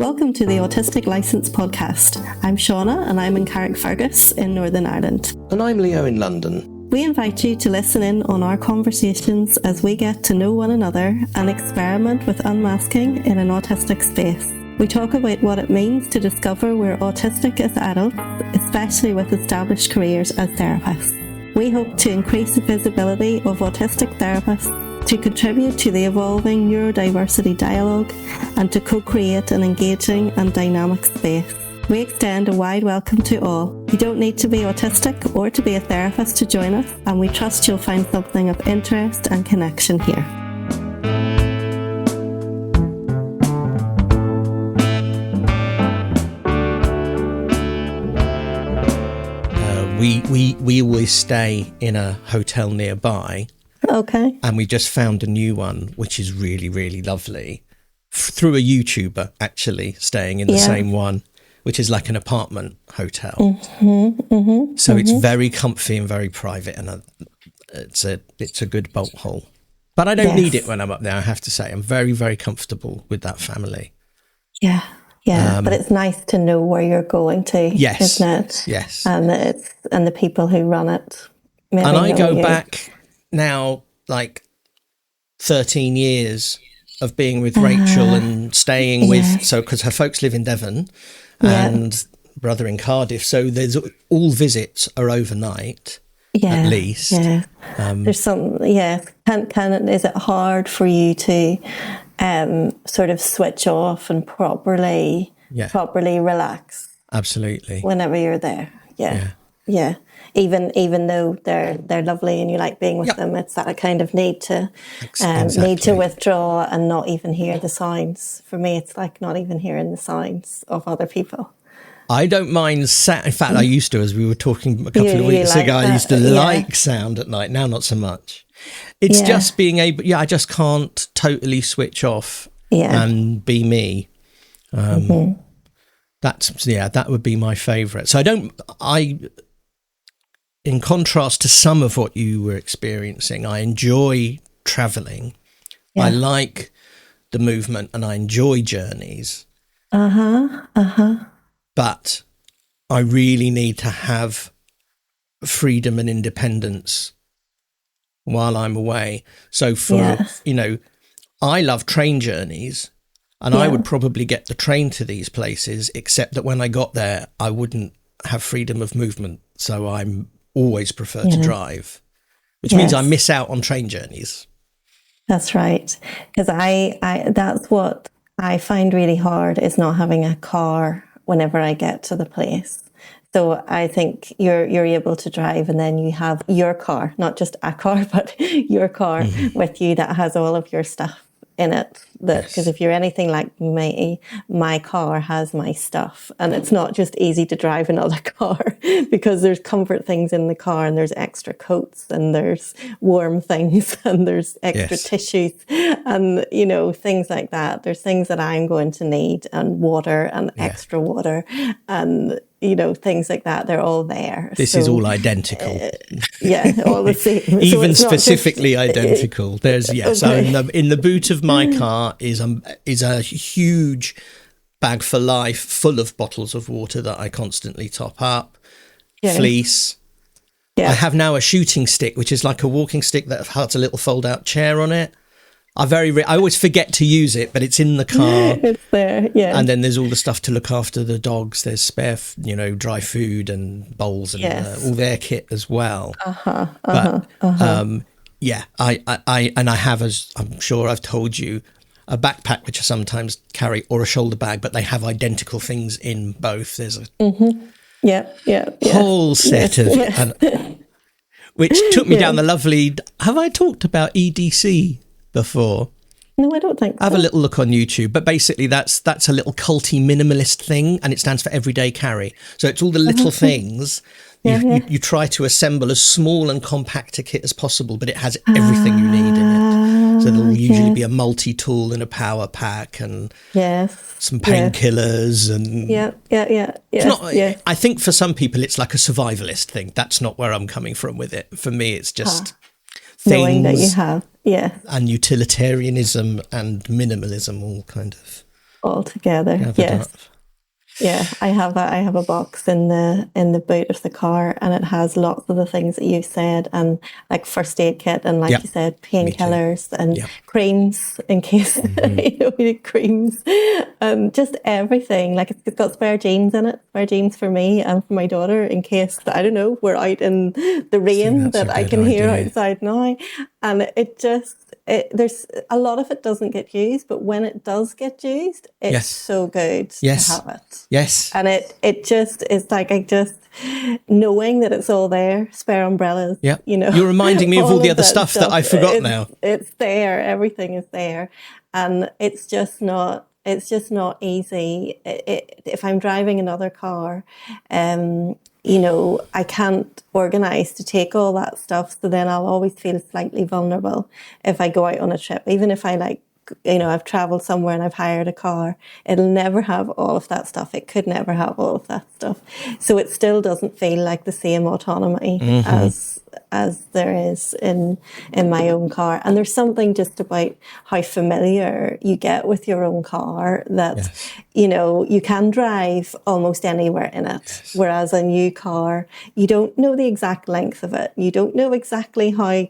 Welcome to the Autistic Licence podcast. I'm Shauna and I'm in Carrickfergus in Northern Ireland. And I'm Leo in London. We invite you to listen in on our conversations as we get to know one another and experiment with unmasking in an autistic space. We talk about what it means to discover we're autistic as adults, especially with established careers as therapists. We hope to increase the visibility of autistic therapists, to contribute to the evolving neurodiversity dialogue, and to co-create an engaging and dynamic space. We extend a wide welcome to all. You don't need to be autistic or to be a therapist to join us, and we trust you'll find something of interest and connection here. We always stay in a hotel nearby. Okay. And we just found a new one, which is really, really lovely. Through a YouTuber, actually, staying in the same one, which is like an apartment hotel. It's very comfy and very private, and it's a good bolt hole. But I don't need it when I'm up there, I have to say. I'm very, very comfortable with that family. Yeah. But it's nice to know where you're going to, isn't it? Yes. And the people who run it. And I go back now, like 13 years of being with Rachel and staying because her folks live in Devon and brother in Cardiff. So there's all visits are overnight, at least. Yeah. There's some, is it hard for you to sort of switch off and properly relax? Absolutely. Whenever you're there. Yeah. Even though they're lovely and you like being with them, it's that kind of need to withdraw and not even hear the sounds. For me, it's like not even hearing the sounds of other people. I don't mind in fact, I used to, as we were talking a couple of weeks ago, I used to like sound at night. Now, not so much. It's just being able, I just can't totally switch off and be me. That would be my favourite. So in contrast to some of what you were experiencing, I enjoy travelling. I like the movement and I enjoy journeys. But I really need to have freedom and independence while I'm away. So I love train journeys, and I would probably get the train to these places, except that when I got there, I wouldn't have freedom of movement. So I'm always prefer to drive, which means I miss out on train journeys. That's right. Because that's what I find really hard, is not having a car whenever I get to the place. So I think you're able to drive, and then you have your car, not just a car, but your car with you that has all of your stuff in it. Because if you're anything like me, my car has my stuff, and it's not just easy to drive another car because there's comfort things in the car, and there's extra coats, and there's warm things, and there's extra tissues, and things like that. There's things that I'm going to need, and water, and extra water, and things like that. They're all there. This is all identical. All the same. Even specifically identical. There's So in the boot of my car is a huge bag for life full of bottles of water that I constantly top up. Fleece. I have now a shooting stick, which is like a walking stick that has a little fold-out chair on it. I always forget to use it, but it's in the car. It's there, And then there's all the stuff to look after the dogs. There's spare, dry food and bowls and all their kit as well. I have, as I'm sure I've told you, a backpack which I sometimes carry, or a shoulder bag, but they have identical things in both. There's a whole set of, which took me down the lovely. Have I talked about EDC before? No, I don't think so. Have a little look on YouTube, but basically that's a little culty minimalist thing, and it stands for everyday carry. So it's all the little things you try to assemble as small and compact a kit as possible, but it has everything you need in it. So there'll usually be a multi-tool and a power pack and some painkillers and It's not, I think for some people it's like a survivalist thing. That's not where I'm coming from with it. For me, it's just things knowing that you have, and utilitarianism and minimalism all kind of all together. gathered Yes. up. Yeah, I have a box in the boot of the car, and it has lots of the things that you said, and like first aid kit, and like Yep. you said, Me too. painkillers and Yep. creams in case you know, we need creams, just everything. Like it's got spare jeans in it, spare jeans for me and for my daughter in case, I don't know, we're out in the rain that's a that I good can hear idea. outside now, and there's a lot of it doesn't get used, but when it does get used, it's Yes. so good Yes. to have it. Yes. And it just is like, I just knowing that it's all there, spare umbrellas. Yeah. You know, You're reminding me of all the other that stuff that I forgot now. It's there. Everything is there, and it's just not easy. If I'm driving another car, you know, I can't organise to take all that stuff. So then I'll always feel slightly vulnerable if I go out on a trip, even if I like, you know, I've travelled somewhere and I've hired a car, it'll never have all of that stuff. It could never have all of that stuff. So it still doesn't feel like the same autonomy as there is in my own car. And there's something just about how familiar you get with your own car that, you know, you can drive almost anywhere in it. Yes. Whereas a new car, you don't know the exact length of it. You don't know exactly how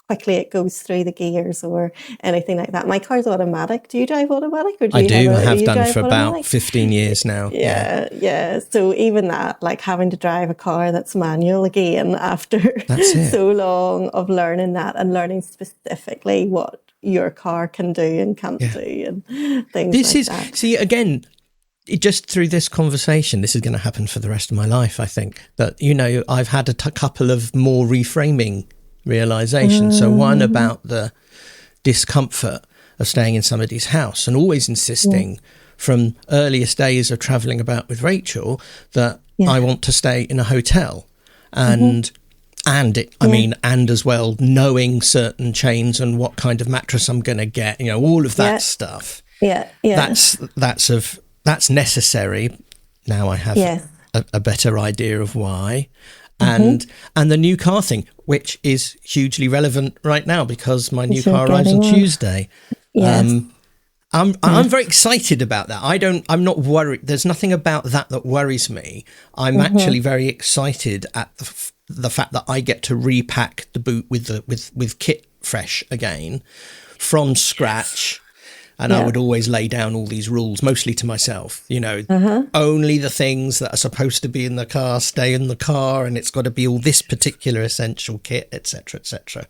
quickly it goes through the gears or anything like that. My car's automatic. Do you drive automatic? Or I have done for about 15 years now. Yeah. So even that, like having to drive a car that's manual again after so long of learning that and learning specifically what your car can do and can't do and things like that. See, again, just through this conversation, this is going to happen for the rest of my life, I think. That, you know, I've had a couple of more reframing realization. So one about the discomfort of staying in somebody's house and always insisting from earliest days of traveling about with Rachel that I want to stay in a hotel and and as well knowing certain chains and what kind of mattress I'm going to get, you know, all of that stuff. That's necessary. Now I have a better idea of why. And the new car thing, which is hugely relevant right now because my new car arrives on Tuesday. Yes. I'm very excited about that. I'm not worried. There's nothing about that worries me. I'm actually very excited at the fact that I get to repack the boot with kit fresh again from scratch. And I would always lay down all these rules, mostly to myself, you know, only the things that are supposed to be in the car stay in the car, and it's got to be all this particular essential kit, etc., etc.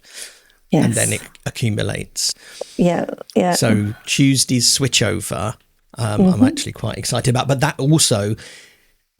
Yes. And then it accumulates. Yeah. So Tuesday's switchover, I'm actually quite excited about, but that also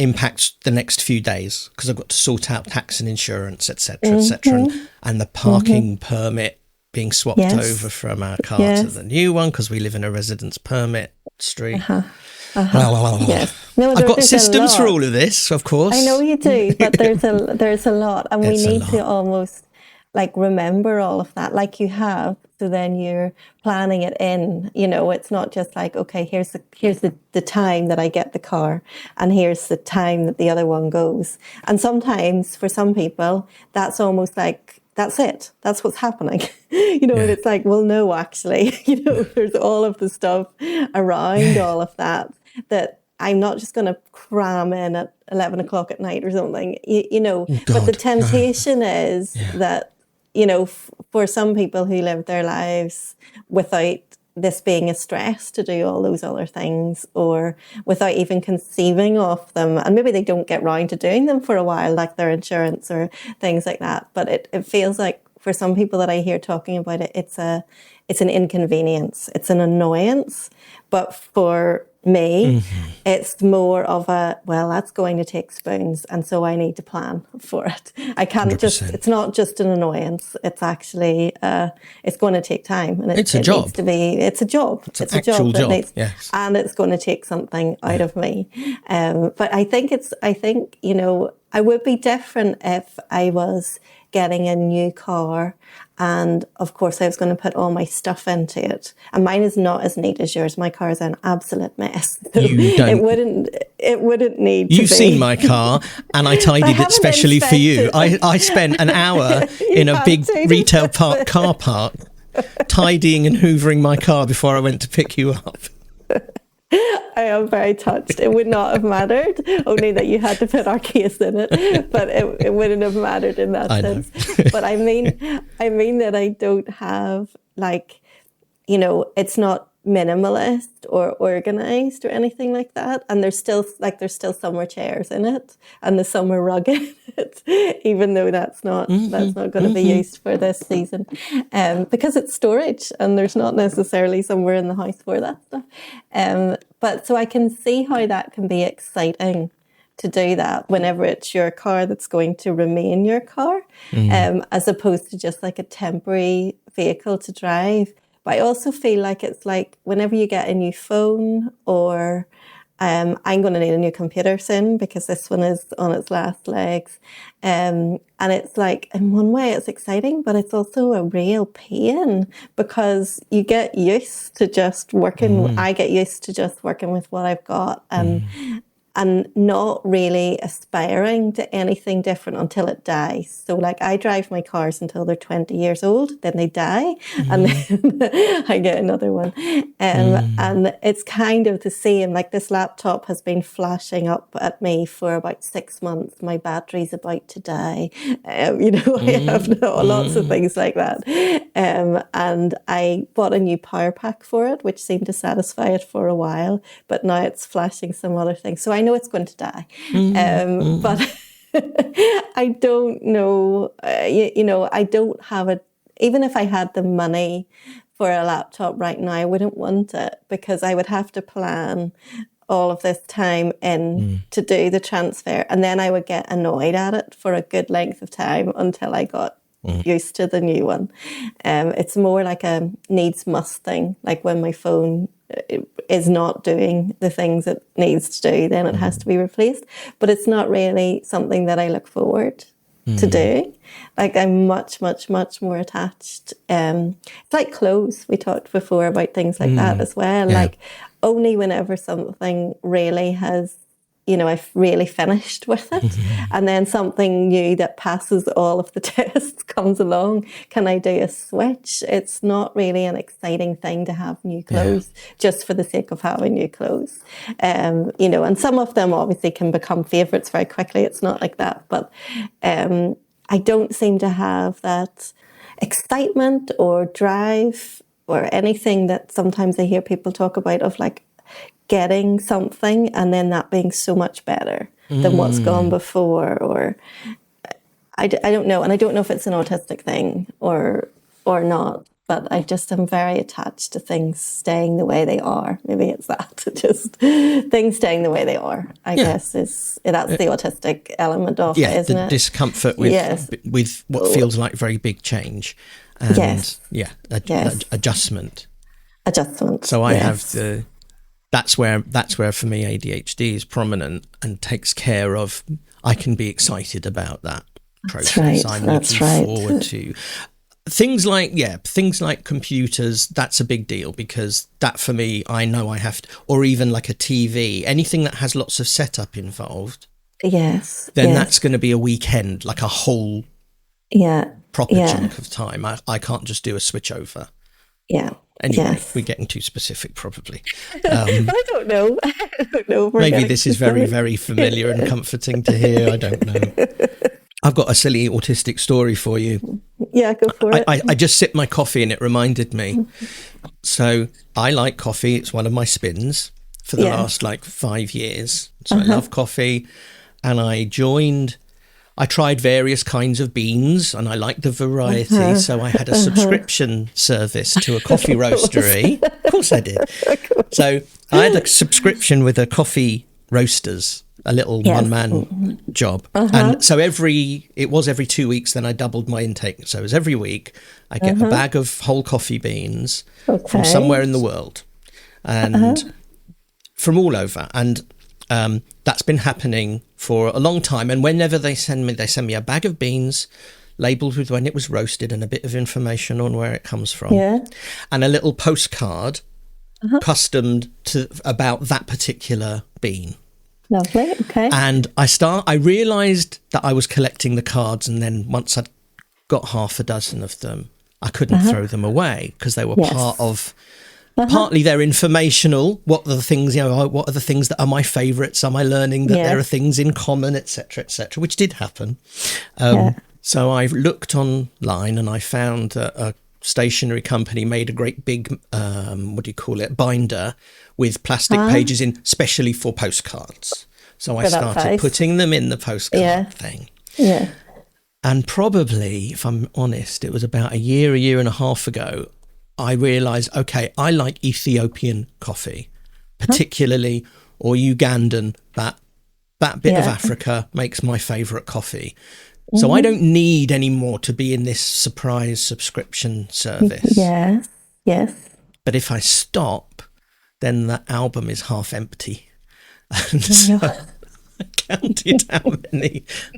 impacts the next few days because I've got to sort out tax and insurance, etc., etc., and the parking permit being swapped over from our car to the new one because we live in a residence permit street. Yes. No, I've got systems for all of this, of course. I know you do, but there's a lot, and we need to almost like remember all of that, like you have. So then you're planning it in. You know, it's not just like, okay, here's the time that I get the car, and here's the time that the other one goes. And sometimes for some people, that's almost like, that's it. That's what's happening. You know, and it's like, well, no, actually, you know, there's all of the stuff around all of that I'm not just going to cram in at 11 o'clock at night or something, you know. But the temptation is that, you know, for some people who live their lives without this being a stress to do all those other things, or without even conceiving of them, and maybe they don't get round to doing them for a while, like their insurance or things like that. But it feels like for some people that I hear talking about it, it's an inconvenience, it's an annoyance. But for me, it's more of that's going to take spoons, and so I need to plan for it. I can't 100%. It's not just an annoyance, it's actually, it's going to take time. And it's a job. It's a job. It's an actual job, yes. And it's going to take something out of me. But I think, you know, I would be different if I was getting a new car, and of course I was going to put all my stuff into it, and mine is not as neat as yours. My car is an absolute mess. So you don't. It wouldn't need. You've seen my car, and I tidied it specially for you. I spent an hour in a big retail car park tidying and hoovering my car before I went to pick you up. I am very touched. It would not have mattered, only that you had to put our case in it, but it wouldn't have mattered in that sense. But I mean that I don't have, like, it's not minimalist or organized or anything like that. And there's still summer chairs in it and the summer rug in it, even though that's not going to be used for this season, because it's storage and there's not necessarily somewhere in the house for that stuff. But so I can see how that can be exciting to do that whenever it's your car that's going to remain your car, as opposed to just like a temporary vehicle to drive. But I also feel like it's like whenever you get a new phone, or I'm going to need a new computer soon because this one is on its last legs. And it's like, in one way it's exciting, but it's also a real pain because you get used to just working. I get used to just working with what I've got and not really aspiring to anything different until it dies. So like I drive my cars until they're 20 years old, then they die, and then I get another one. And it's kind of the same. Like this laptop has been flashing up at me for about 6 months. My battery's about to die. I have lots of things like that. And I bought a new power pack for it, which seemed to satisfy it for a while, but now it's flashing some other things. So I know it's going to die. But I don't know, I don't have it. Even if I had the money for a laptop right now, I wouldn't want it because I would have to plan all of this time in to do the transfer. And then I would get annoyed at it for a good length of time until I got used to the new one. It's more like a needs must thing. Like when my phone is not doing the things it needs to do, then it has to be replaced. But it's not really something that I look forward to do. Like I'm much, much, much more attached. It's like clothes. We talked before about things like that as well. Yeah. Like only whenever something really has, I've really finished with it, and then something new that passes all of the tests comes along, can I do a switch? It's not really an exciting thing to have new clothes just for the sake of having new clothes. And some of them obviously can become favourites very quickly. It's not like that, but I don't seem to have that excitement or drive or anything that sometimes I hear people talk about, of like getting something and then that being so much better than what's gone before. Or I don't know. And I don't know if it's an autistic thing or not, but I just am very attached to things staying the way they are. Maybe it's that, just things staying the way they are, I guess that's the autistic element of it, isn't it? Discomfort with what feels like very big change. And adjustment. So I have that's where for me ADHD is prominent and takes care of. I can be excited about that process. I'm looking forward to things like computers. That's a big deal because that for me, I know I have to, or even like a TV, anything that has lots of setup involved. Yes. Then that's going to be a weekend, like a whole proper chunk of time. I can't just do a switch over. Yeah. Anyway, we're getting too specific, probably. I don't know. Maybe this is very, very familiar and comforting to hear. I don't know. I've got a silly autistic story for you. Yeah, go for it. I just sipped my coffee and it reminded me. So I like coffee. It's one of my spins for the last 5 years. So I love coffee. And I tried various kinds of beans and I liked the variety. So I had a subscription service to a coffee roastery. Of course I did. So I had a subscription with a coffee roasters, a little one-man job. And so it was every 2 weeks, then I doubled my intake. So it was every week I get a bag of whole coffee beans from somewhere in the world and from all over. And that's been happening for a long time. And whenever they send me a bag of beans labelled with when it was roasted and a bit of information on where it comes from and a little postcard customed to about that particular bean. Lovely. Okay. And I realised that I was collecting the cards, and then once I'd got half a dozen of them, I couldn't throw them away because they were part of Partly they're informational. What are the things, what are the things that are my favourites? Am I learning that there are things in common, etc., which did happen. So I looked online and I found a stationery company made a great big, binder with plastic pages in, specially for postcards. So I started putting them in the postcard thing. Yeah. And probably, if I'm honest, it was about a year and a half ago, I realised, okay, I like Ethiopian coffee, particularly, or Ugandan, that bit of Africa makes my favourite coffee. So I don't need any more to be in this surprise subscription service. Yes. But if I stop, then the album is half empty. And so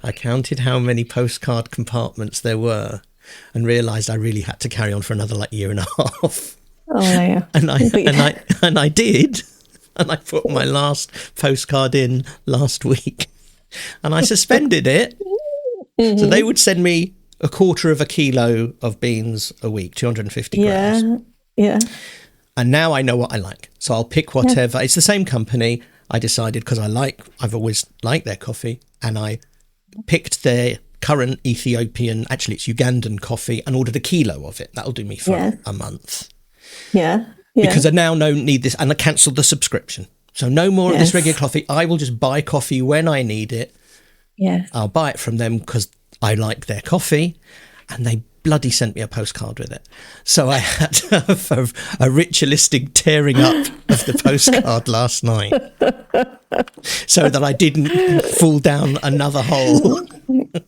I counted how many postcard compartments there were and realised I really had to carry on for another year and a half. Oh yeah. And I did. And I put my last postcard in last week. And I suspended it. So they would send me a quarter of a kilo of beans a week, 250 grams. Yeah. And now I know what I like. So I'll pick whatever. It's the same company. I decided, because I've always liked their coffee, and I picked their current Ethiopian, actually it's Ugandan coffee, and ordered a kilo of it. That'll do me for a month. Yeah. Because I now need this, and I cancelled the subscription. So no more of this regular coffee. I will just buy coffee when I need it. Yes. I'll buy it from them because I like their coffee, and they bloody sent me a postcard with it. So I had to have a ritualistic tearing up of the postcard last night so that I didn't fall down another hole.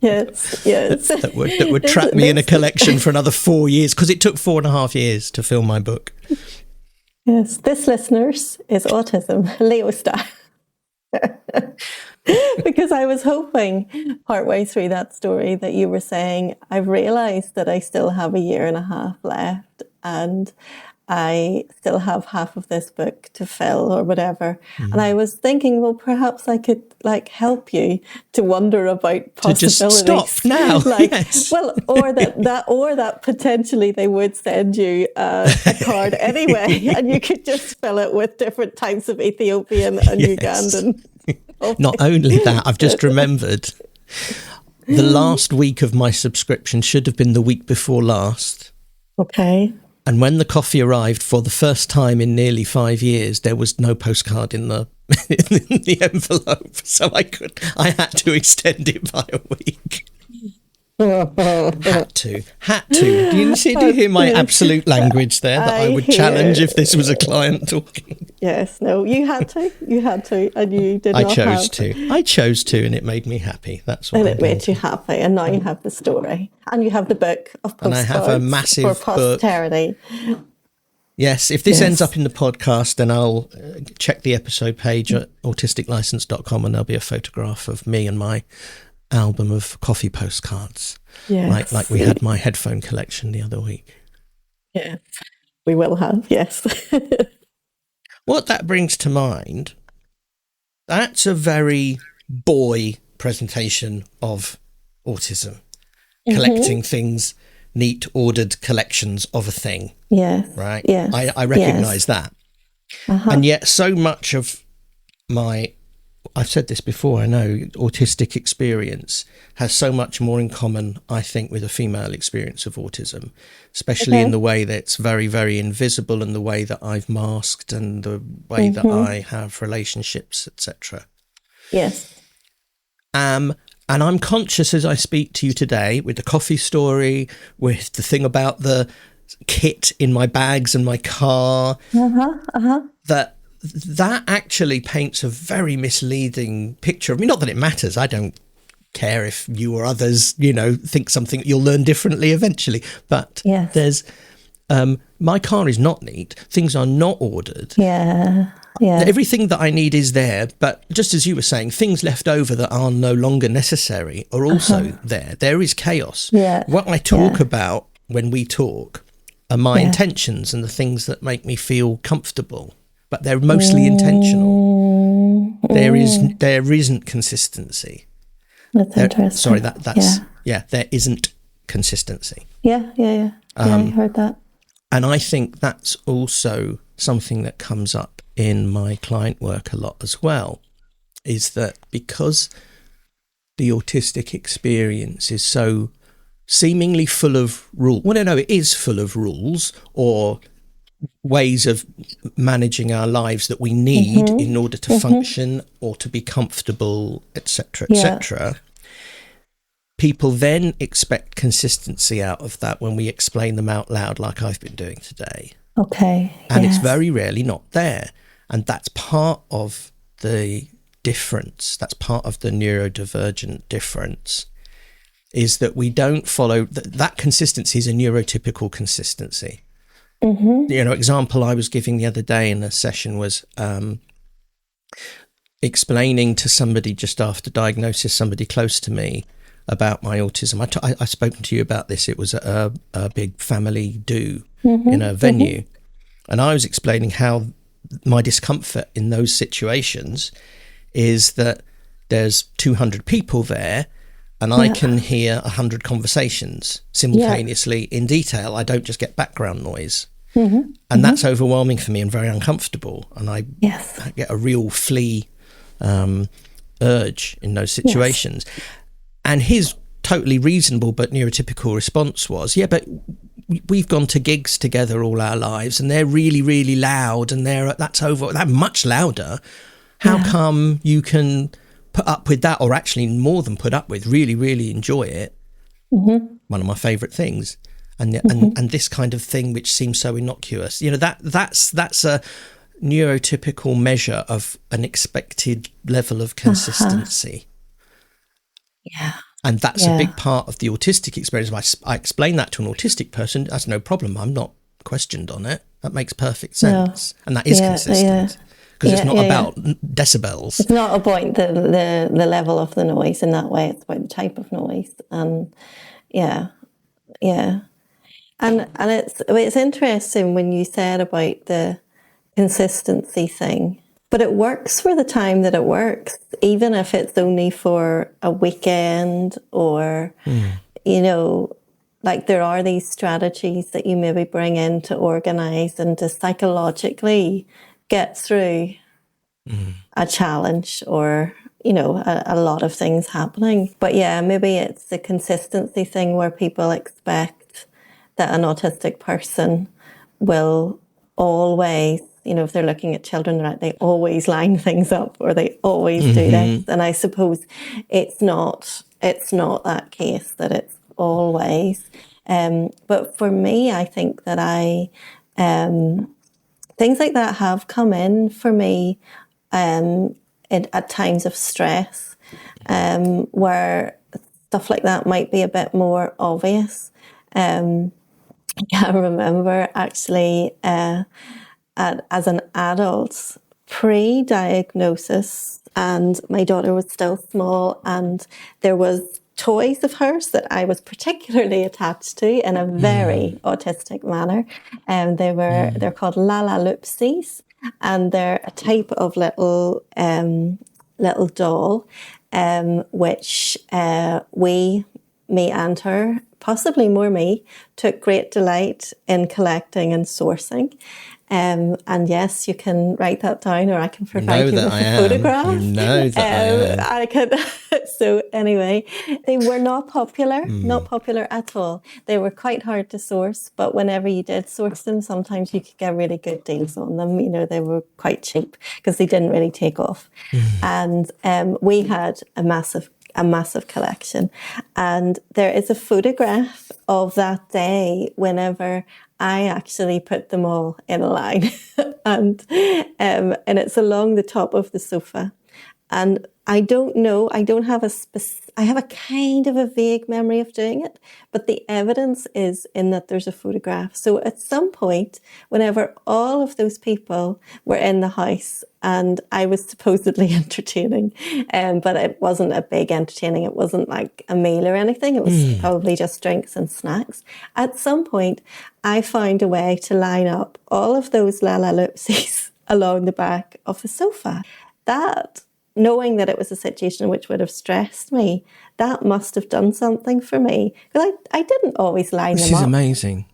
Yes. that would trap me in a collection for another 4 years, because it took 4.5 years to fill my book. Yes, this, listeners, is autism, Leo style. Because I was hoping partway through that story that you were saying, I've realised that I still have a year and a half left and I still have half of this book to fill or whatever. And I was thinking, well, perhaps I could help you to wonder about possibilities. To just stop now. Well, or that potentially they would send you a card anyway, and you could just fill it with different types of Ethiopian and Ugandan. Not only that, I've just remembered the last week of my subscription should have been the week before last. Okay. And when the coffee arrived for the first time in nearly 5 years, there was no postcard in the envelope. So I had to extend it by a week. Had to. Do you hear my absolute language there that I would challenge if this was a client talking? Yes, no, you had to, and you did not have to. I chose to, and it made me happy. That's what. And it made you happy, and now you have the story, and you have the book of postcards. And I have a massive for posterity. Book. Yes, if this ends up in the podcast, then I'll check the episode page at autisticlicense.com, and there'll be a photograph of me and my album of coffee postcards. Yes. Like we had my headphone collection the other week. Yeah, we will have, yes. What that brings to mind, that's a very boy presentation of autism. Collecting things, neat, ordered collections of a thing. Yeah. Right? Yeah. I recognise that. And yet so much of I've said this before, I know, autistic experience has so much more in common, I think, with a female experience of autism, especially in the way that it's very, very invisible, and the way that I've masked, and the way that I have relationships, etc. Yes. And I'm conscious as I speak to you today, with the coffee story, with the thing about the kit in my bags and my car, that actually paints a very misleading picture of me. Not that it matters. I don't care if you or others, think something. You'll learn differently eventually. But there's my car is not neat. Things are not ordered. Yeah. Everything that I need is there. But just as you were saying, things left over that are no longer necessary are also there. There is chaos. Yeah. What I talk about when we talk are my intentions and the things that make me feel comfortable. But they're mostly intentional. There isn't consistency. That's interesting. Sorry, there isn't consistency. Yeah. I heard that. And I think that's also something that comes up in my client work a lot as well, is that because the autistic experience is so seemingly full of rules, well, no, it is full of rules or ways of managing our lives that we need in order to function or to be comfortable, etc., etc. People then expect consistency out of that when we explain them out loud, like I've been doing today. Okay. And it's very rarely not there. And that's part of the difference. That's part of the neurodivergent difference, is that we don't follow that consistency is a neurotypical consistency. Example I was giving the other day in a session was explaining to somebody just after diagnosis, somebody close to me, about my autism. I've spoken to you about this. It was a big family do in a venue. And I was explaining how my discomfort in those situations is that there's 200 people there and I can hear 100 conversations simultaneously in detail. I don't just get background noise. And that's overwhelming for me and very uncomfortable. And I get a real flea urge in those situations. And his totally reasonable but neurotypical response was, but we've gone to gigs together all our lives and they're really, really loud and they're much louder. How come you can put up with that, or actually more than put up with, really, really enjoy it? One of my favourite things. And this kind of thing which seems so innocuous, that's a neurotypical measure of an expected level of consistency. And that's a big part of the autistic experience. I explain that to an autistic person, that's no problem. I'm not questioned on it. That makes perfect sense. And that is consistent. Because it's not about decibels. It's not about the level of the noise in that way. It's about the type of noise. And And it's interesting when you said about the consistency thing. But it works for the time that it works, even if it's only for a weekend or, like there are these strategies that you maybe bring in to organise and to psychologically get through a challenge or, a lot of things happening. But maybe it's the consistency thing where people expect that an autistic person will always, if they're looking at children, they always line things up or they always do this. And I suppose it's not that case that it's always. But for me, I think that things like that have come in for me at times of stress, where stuff like that might be a bit more obvious. I remember actually as an adult, pre-diagnosis, and my daughter was still small, and there was toys of hers that I was particularly attached to in a very autistic manner. They're called loopsies, and they're a type of little doll, which me and her, possibly more me, took great delight in collecting and sourcing. And yes, you can write that down, or I can provide you with a photograph. You know that I can. So anyway, they were not popular at all. They were quite hard to source, but whenever you did source them, sometimes you could get really good deals on them. They were quite cheap because they didn't really take off. And we had a massive collection. And there is a photograph of that day whenever I actually put them all in a line. and it's along the top of the sofa. And I don't know, I have a kind of a vague memory of doing it, but the evidence is in that there's a photograph. So at some point, whenever all of those people were in the house and I was supposedly entertaining, but it wasn't a big entertaining, it wasn't like a meal or anything, it was probably just drinks and snacks. At some point, I found a way to line up all of those loopsies along the back of the sofa. Knowing that it was a situation which would have stressed me, that must have done something for me. Because I didn't always line them up. This is amazing.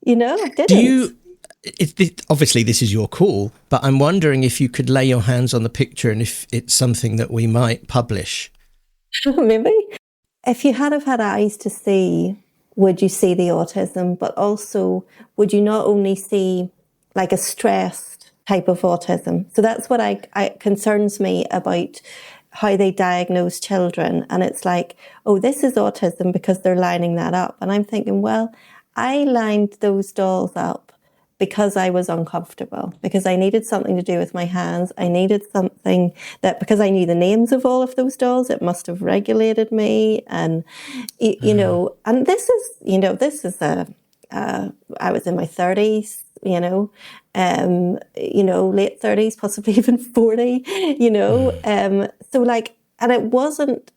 I didn't. obviously this is your call, but I'm wondering if you could lay your hands on the picture and if it's something that we might publish. Maybe. If you had have had eyes to see, would you see the autism, but also would you not only see like a stressed type of autism? So that's what I concerns me about how they diagnose children. And it's like, oh, this is autism because they're lining that up. And I'm thinking, well, I lined those dolls up because I was uncomfortable, because I needed something to do with my hands. I needed something that, because I knew the names of all of those dolls, it must have regulated me. And, you know, and this is, you know, I was in my 30s, late 30s, possibly even 40, so like, and it wasn't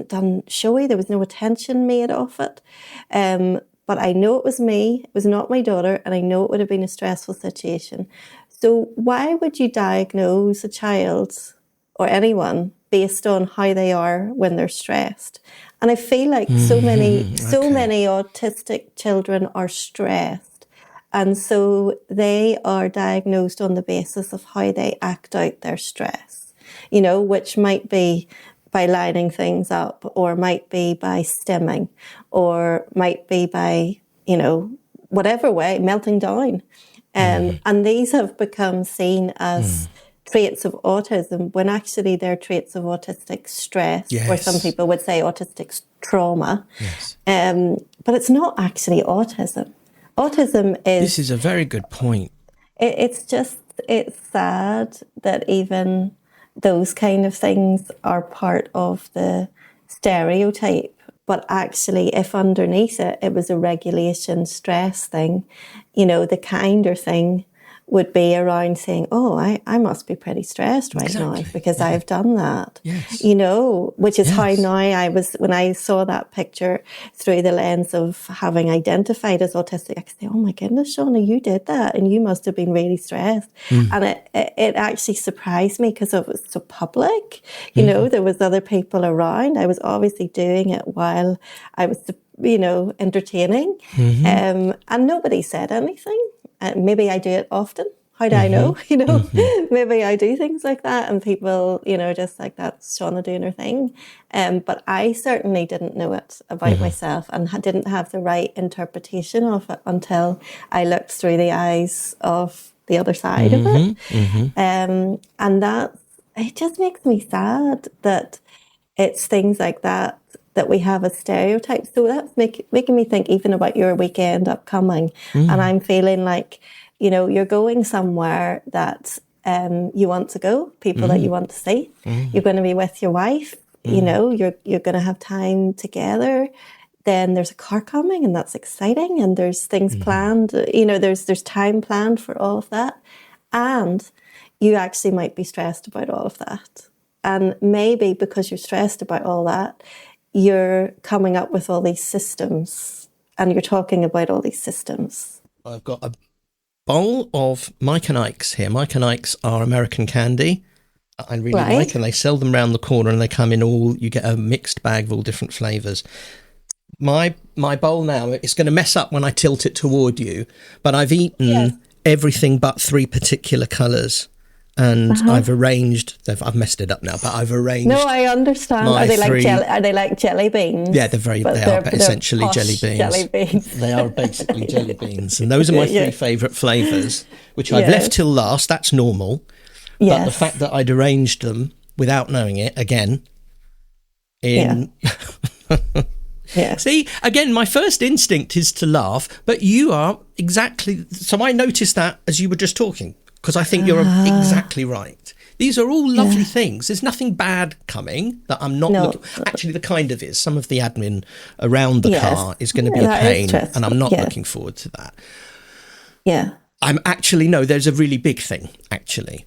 done showy. There was no attention made of it. But I know it was me, it was not my daughter, and I know it would have been a stressful situation. So why would you diagnose a child or anyone based on how they are when they're stressed? And I feel like so many autistic children are stressed. And so they are diagnosed on the basis of how they act out their stress, which might be by lining things up, or might be by stimming, or might be by, whatever way, melting down. And these have become seen as traits of autism, when actually they're traits of autistic stress, or some people would say autistic trauma. Yes. But it's not actually autism. Autism is... This is a very good point. It's sad that even those kind of things are part of the stereotype. But actually, if underneath it was a regulation stress thing, the kinder thing would be around saying, oh, I must be pretty stressed right now because I've done that, which is how now when I saw that picture through the lens of having identified as autistic, I could say, oh my goodness, Shauna, you did that and you must have been really stressed. And it actually surprised me because it was so public. There was other people around. I was obviously doing it while I was, entertaining. And nobody said anything. Maybe I do it often. How do I know? Maybe I do things like that, and people, just like, that's Shauna doing her thing. But I certainly didn't know it about myself, and didn't have the right interpretation of it until I looked through the eyes of the other side of it. And that, it just makes me sad that it's things like that we have as stereotypes. So that's making me think even about your weekend upcoming. And I'm feeling like, you're going somewhere that you want to go, people that you want to see. You're going to be with your wife, you're going to have time together. Then there's a car coming, and that's exciting. And there's things planned, there's time planned for all of that. And you actually might be stressed about all of that. And maybe because you're stressed about all that, you're coming up with all these systems, and you're talking about all these systems. I've got a bowl of Mike and Ike's here. Mike and Ike's are American candy. I really like, and they sell them round the corner, and they come in you get a mixed bag of all different flavours. My bowl now, it's going to mess up when I tilt it toward you, but I've eaten everything but 3 particular colours. And I've messed it up now, but I've arranged. No, I understand. Are they like jelly beans? Yeah, they're essentially jelly beans. Jelly beans. They are basically jelly beans, and those are my 3 favourite flavours, which I've left till last. That's normal. Yes. But the fact that I'd arranged them without knowing it again. See, again, my first instinct is to laugh, but you are exactly. So I noticed that as you were just talking. Because I think you're exactly right. These are all lovely things. There's nothing bad coming that I'm not looking... Actually, the kind of is. Some of the admin around the car is going to be a pain, and I'm not looking forward to that. Yeah. There's a really big thing, actually.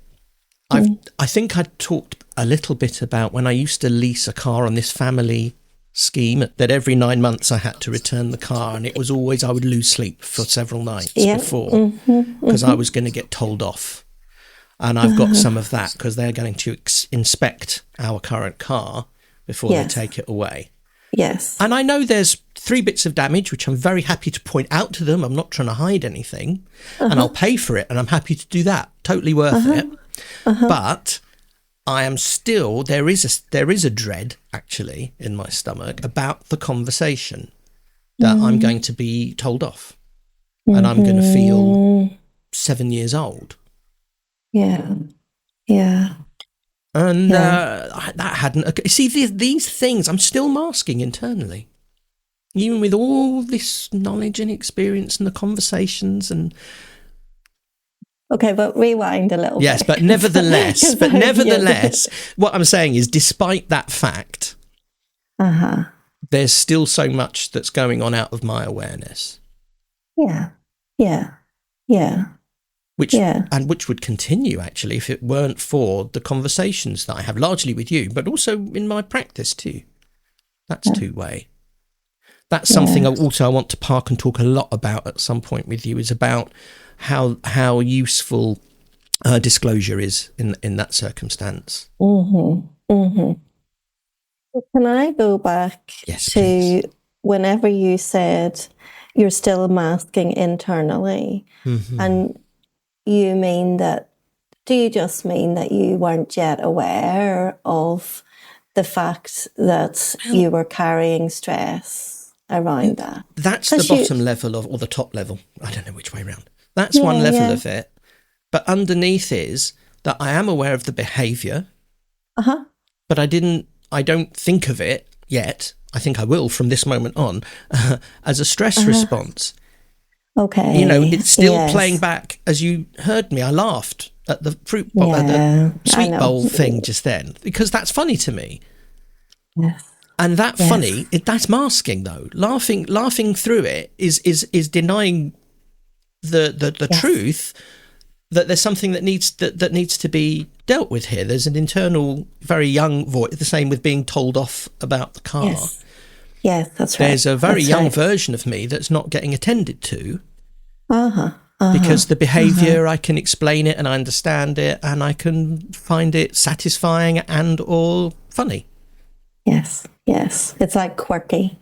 I think I talked a little bit about when I used to lease a car on this family scheme, that every 9 months I had to return the car, and it was always I would lose sleep for several nights before because I was going to get told off. And I've got some of that because they're going to inspect our current car before they take it away. Yes. And I know there's 3 bits of damage, which I'm very happy to point out to them. I'm not trying to hide anything. And I'll pay for it, and I'm happy to do that. Totally worth it. But I am still, there is a dread, actually, in my stomach about the conversation that I'm going to be told off. And I'm going to feel 7 years old. Yeah. Yeah. And that hadn't... See, these things I'm still masking internally. Even with all this knowledge and experience and the conversations and... Okay, but rewind a little bit. Yes, but nevertheless, what I'm saying is, despite that fact, there's still so much that's going on out of my awareness. Yeah. Yeah. Yeah. Which would continue, actually, if it weren't for the conversations that I have, largely with you, but also in my practice too. That's two-way. That's something I want to park and talk a lot about at some point with you, is about how useful disclosure is in that circumstance. Can I go back to please. Whenever you said you're still masking internally, and you mean that, do you just mean that you weren't yet aware of the fact that you were carrying stress around that? That's the bottom level or the top level. I don't know which way around. That's one level of it. But underneath is that I am aware of the behaviour. But I don't think of it yet. I think I will from this moment on as a stress response. Okay. You know, it's still playing back. As you heard me, I laughed at the fruit bowl, at the sweet bowl thing just then, because that's funny to me. Yes. And that funny, that's masking though. Laughing through it is denying the truth that there's something that needs to be dealt with here. There's an internal, very young voice. The same with being told off about the car. Yes, that's right. There's a very young version of me that's not getting attended to. Because the behaviour, I can explain it and I understand it, and I can find it satisfying and or funny. Yes. It's like quirky.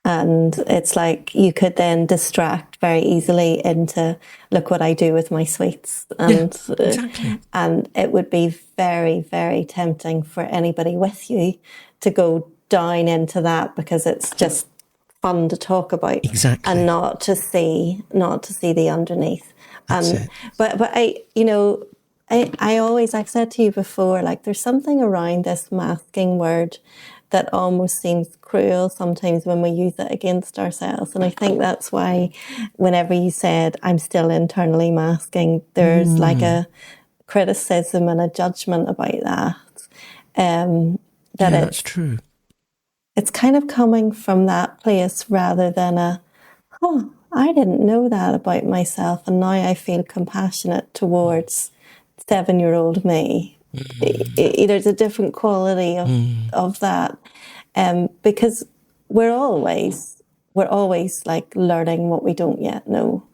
And it's like you could then distract very easily into, look what I do with my sweets. And, exactly. And it would be very, very tempting for anybody with you to go down into that, because it's just fun to talk about. Exactly. And not to see the underneath. But I've said to you before, like, there's something around this masking word that almost seems cruel sometimes when we use it against ourselves. And I think that's why whenever you said, I'm still internally masking, there's like a criticism and a judgment about that. That's true. It's kind of coming from that place rather than I didn't know that about myself, and now I feel compassionate towards 7-year-old me. There's a different quality of that, because we're always like learning what we don't yet know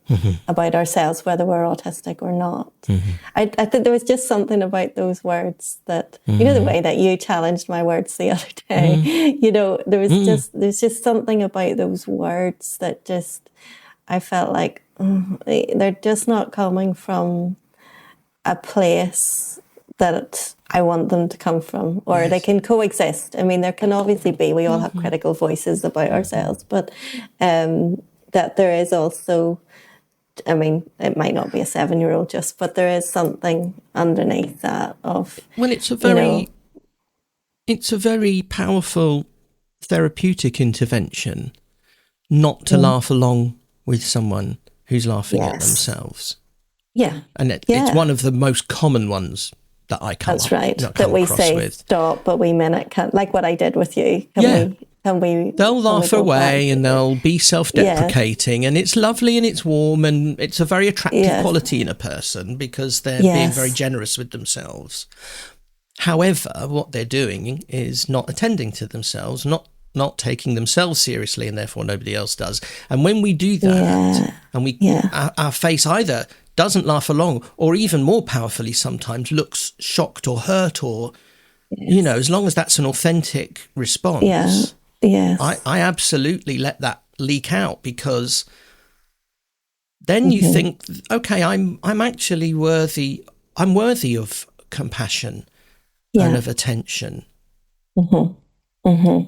about ourselves, whether we're autistic or not. I think there was just something about those words that, you know, the way that you challenged my words the other day, you know, there's just something about those words that just, I felt like they're just not coming from a place that I want them to come from, or they can coexist. I mean, there can obviously be, we all have critical voices about ourselves, but that there is also, I mean, it might not be a 7-year-old just, but there is something underneath that of... Well, it's a very powerful therapeutic intervention not to laugh along with someone who's laughing at themselves. Yeah. And it's one of the most common ones that I come That's right. That we say with. Stop, but we mean it. Like what I did with you. They'll laugh away and they'll be self-deprecating, and it's lovely and it's warm and it's a very attractive quality in a person because they're being very generous with themselves. However, what they're doing is not attending to themselves, not taking themselves seriously, and therefore nobody else does. And when we do that, and our face either doesn't laugh along, or even more powerfully sometimes looks shocked or hurt, or, you know, as long as that's an authentic response, Yes. I absolutely let that leak out, because then you think, okay, I'm actually worthy. I'm worthy of compassion and of attention. At the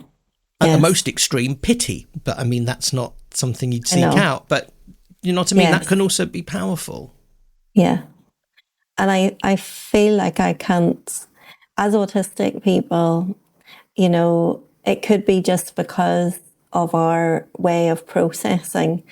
Yes. most extreme, pity. But I mean, that's not something you'd I seek know. out. But you know what I mean? That Yes. can also be powerful. Yeah. And I feel like I can't, as autistic people, you know, it could be just because of our way of processing,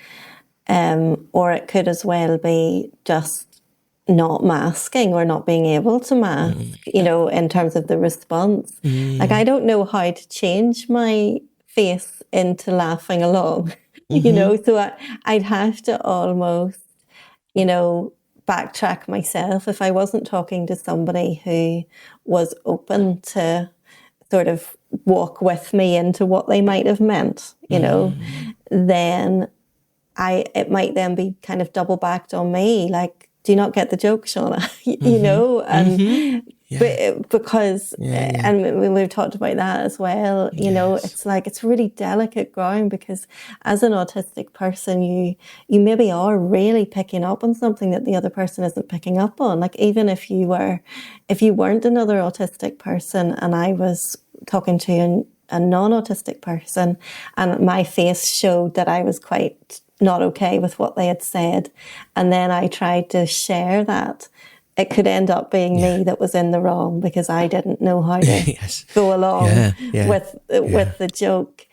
or it could as well be just not masking or not being able to mask, you know, in terms of the response. Like, I don't know how to change my face into laughing along, you know, so I'd have to almost, you know, backtrack myself if I wasn't talking to somebody who was open to sort of walk with me into what they might have meant, you know, then it might then be kind of double backed on me, like, do you not get the joke, Shauna? You know, and because, and we've talked about that as well, you know, it's like, it's really delicate ground, because as an autistic person, you maybe are really picking up on something that the other person isn't picking up on. Like, even if you weren't another autistic person and I was talking to a non-autistic person and my face showed that I was quite not okay with what they had said, and then I tried to share that, it could end up being me that was in the wrong, because I didn't know how to go along with the joke,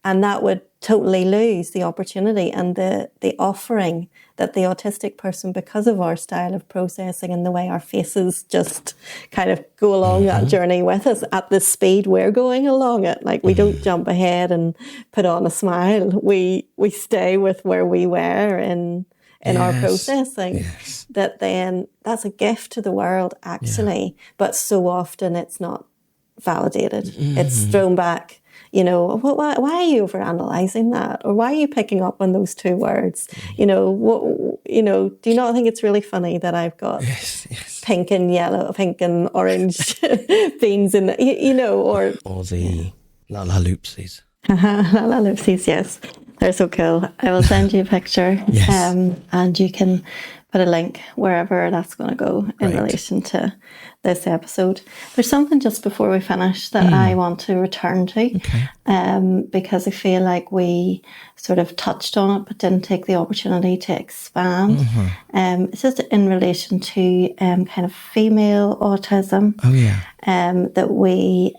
and that would totally lose the opportunity and the offering that the autistic person, because of our style of processing and the way our faces just kind of go along that journey with us at the speed we're going along it. Like, we don't jump ahead and put on a smile. We stay with where we were in our processing. Then that's a gift to the world, actually. But so often it's not validated. It's thrown back. You know, why are you overanalyzing that? Or why are you picking up on those two words? You know, do you not think it's really funny that I've got pink and yellow, pink and orange beans in, you know, or the la la loopsies. La la loopsies, yes. They're so cool. I will send you a picture, and you can put a link wherever that's going to go in relation to this episode. There's something just before we finish that I want to return to, because I feel like we sort of touched on it but didn't take the opportunity to expand. It's just in relation to kind of female autism. That we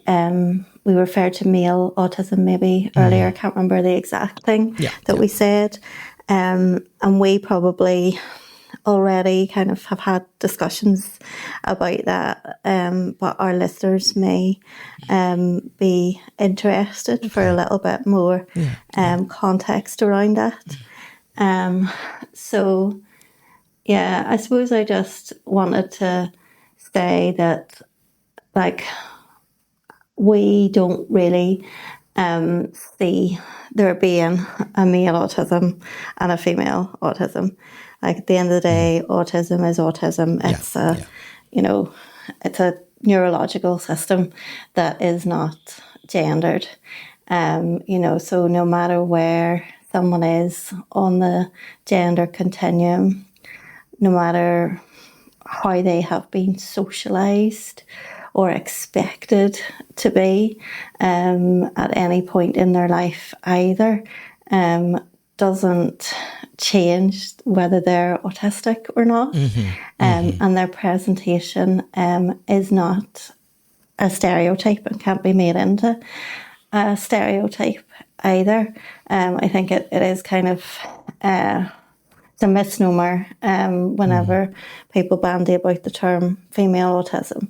referred to male autism maybe earlier. I can't remember the exact thing that we said. And we probably already kind of have had discussions about that, but our listeners may be interested for a little bit more context around that. So, yeah, I suppose I just wanted to say that, like, we don't really see there being a male autism and a female autism. Like, at the end of the day, autism is autism. It's you know, it's a neurological system that is not gendered. You know, so no matter where someone is on the gender continuum, no matter how they have been socialized or expected to be at any point in their life either, doesn't change whether they're autistic or not. And their presentation is not a stereotype and can't be made into a stereotype either. I think it is kind of it's a misnomer whenever people bandy about the term female autism,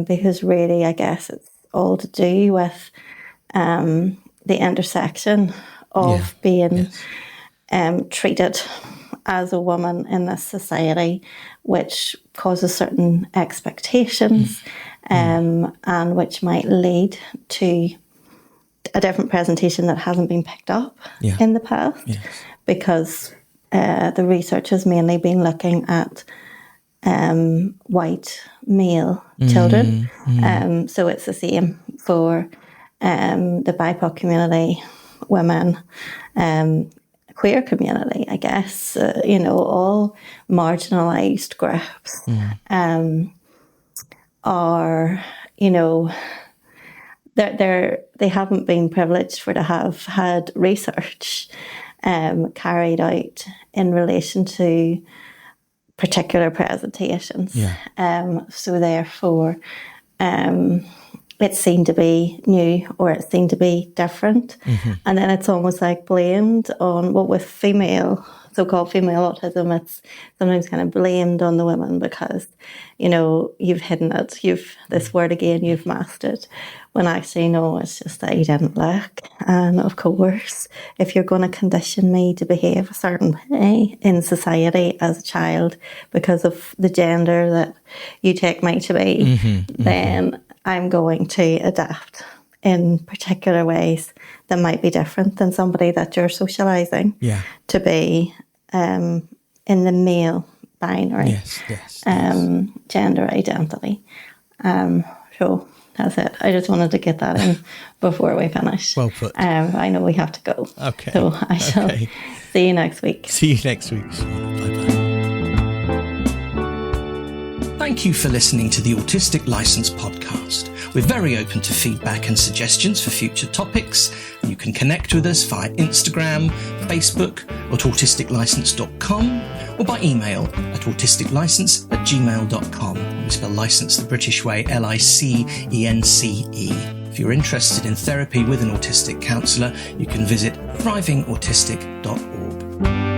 because really, I guess it's all to do with the intersection of being treated as a woman in this society, which causes certain expectations and which might lead to a different presentation that hasn't been picked up in the past, because the research has mainly been looking at white male children. So it's the same for the BIPOC community, women, queer community, I guess, all marginalised groups are, they haven't been privileged to have had research carried out in relation to particular presentations. So therefore, it seemed to be new, or it seemed to be different. And then it's almost like blamed on, with so-called female autism, it's sometimes kind of blamed on the women because, you've hidden it, this word again, you've masked it. When actually, no, it's just that you didn't look. And of course, if you're going to condition me to behave a certain way in society as a child because of the gender that you take me to be, then I'm going to adapt in particular ways that might be different than somebody that you're socialising to be in the male binary gender identity. So that's it. I just wanted to get that in before we finish. Well put. I know we have to go. Okay. So I shall see you next week. See you next week. Bye-bye. Thank you for listening to the Autistic License podcast. We're very open to feedback and suggestions for future topics. You can connect with us via Instagram, Facebook, at autisticlicense.com, or by email at autisticlicense@gmail.com. We spell license the British way, LICENCE. If you're interested in therapy with an autistic counsellor, you can visit thrivingautistic.org.